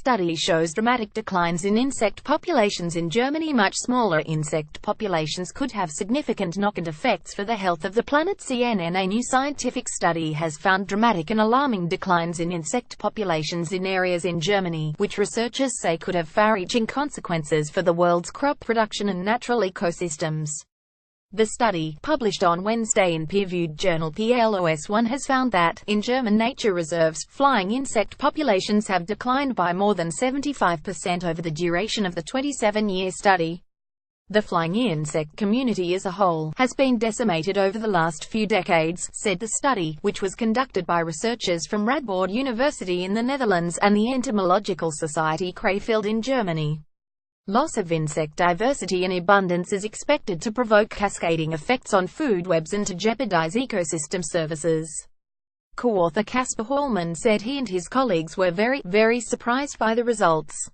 study shows dramatic declines in insect populations in Germany. Much smaller insect populations could have significant knock-on effects for the health of the planet. CNN. A new scientific study has found dramatic and alarming declines in insect populations in areas in Germany, which researchers say could have far-reaching consequences for the world's crop production and natural ecosystems. The study, published on Wednesday in peer-reviewed journal PLOS1, has found that, in German nature reserves, flying insect populations have declined by more than 75% over the duration of the 27-year study. The flying insect community as a whole has been decimated over the last few decades, said the study, which was conducted by researchers from Radboud University in the Netherlands and the Entomological Society Krefeld in Germany. Loss of insect diversity and abundance is expected to provoke cascading effects on food webs and to jeopardize ecosystem services. Co-author Kasper Hallman said he and his colleagues were very surprised by the results.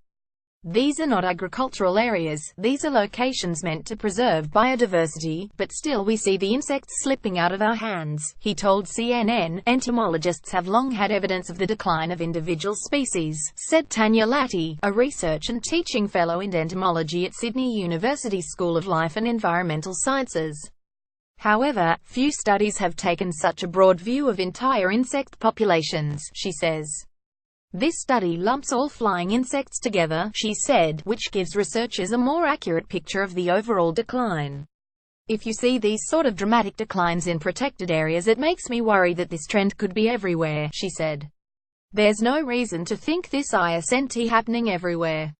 These are not agricultural areas, these are locations meant to preserve biodiversity, but still we see the insects slipping out of our hands, he told CNN. Entomologists have long had evidence of the decline of individual species, said Tanya Latti, a research and teaching fellow in entomology at Sydney University School of Life and Environmental Sciences. However, few studies have taken such a broad view of entire insect populations, she says. This study lumps all flying insects together, she said, which gives researchers a more accurate picture of the overall decline. If you see these sort of dramatic declines in protected areas, it makes me worry that this trend could be everywhere, she said. There's no reason to think this isn't happening everywhere.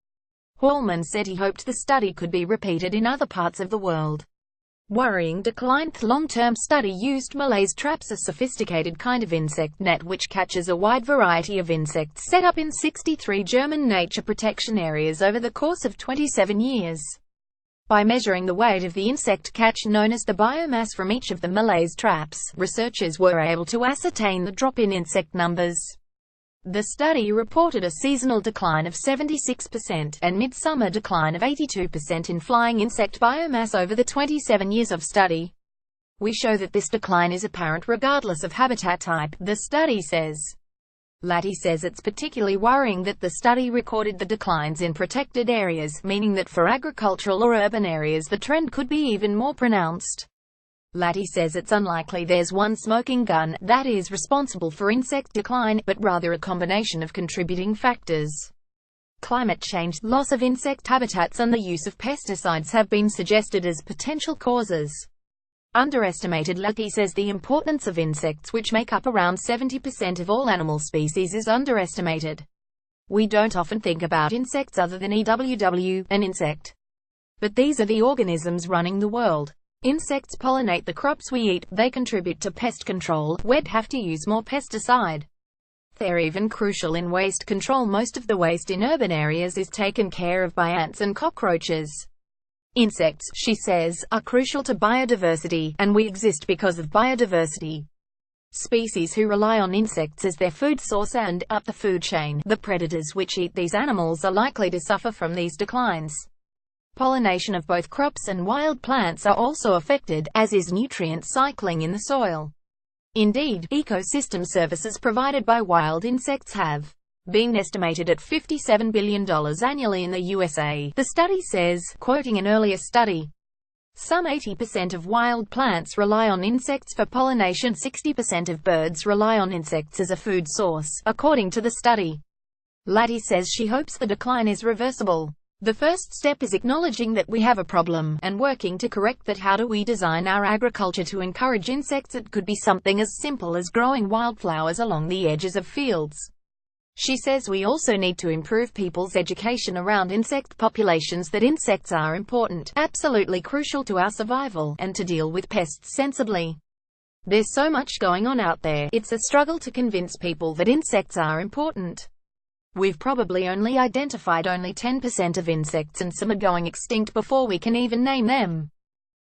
Hallman said he hoped the study could be repeated in other parts of the world. Worrying decline. The long-term study used Malaise traps, a sophisticated kind of insect net which catches a wide variety of insects set up in 63 German nature protection areas over the course of 27 years. By measuring the weight of the insect catch known as the biomass from each of the Malaise traps, researchers were able to ascertain the drop in insect numbers. The study reported a seasonal decline of 76% and midsummer decline of 82% in flying insect biomass over the 27 years of study. We show that this decline is apparent regardless of habitat type, the study says. Latti says it's particularly worrying that the study recorded the declines in protected areas, meaning that for agricultural or urban areas the trend could be even more pronounced. Latti says it's unlikely there's one smoking gun that is responsible for insect decline, but rather a combination of contributing factors. Climate change, loss of insect habitats and the use of pesticides have been suggested as potential causes. Underestimated. Latti says the importance of insects, which make up around 70% of all animal species, is underestimated. We don't often think about insects other than an insect. But these are the organisms running the world. Insects pollinate the crops we eat, they contribute to pest control, we'd have to use more pesticide. They're even crucial in waste control. Most of the waste in urban areas is taken care of by ants and cockroaches. Insects, she says, are crucial to biodiversity, and we exist because of biodiversity. Species who rely on insects as their food source and, up the food chain, the predators which eat these animals are likely to suffer from these declines. Pollination of both crops and wild plants are also affected, as is nutrient cycling in the soil. Indeed, ecosystem services provided by wild insects have been estimated at $57 billion annually in the USA, the study says, quoting an earlier study. Some 80% of wild plants rely on insects for pollination, 60% of birds rely on insects as a food source, according to the study. Latti says she hopes the decline is reversible. The first step is acknowledging that we have a problem, and working to correct that. How do we design our agriculture to encourage insects? It could be something as simple as growing wildflowers along the edges of fields. She says we also need to improve people's education around insect populations, that insects are important, absolutely crucial to our survival, and to deal with pests sensibly. There's so much going on out there, it's a struggle to convince people that insects are important. We've probably only identified 10% of insects, and some are going extinct before we can even name them.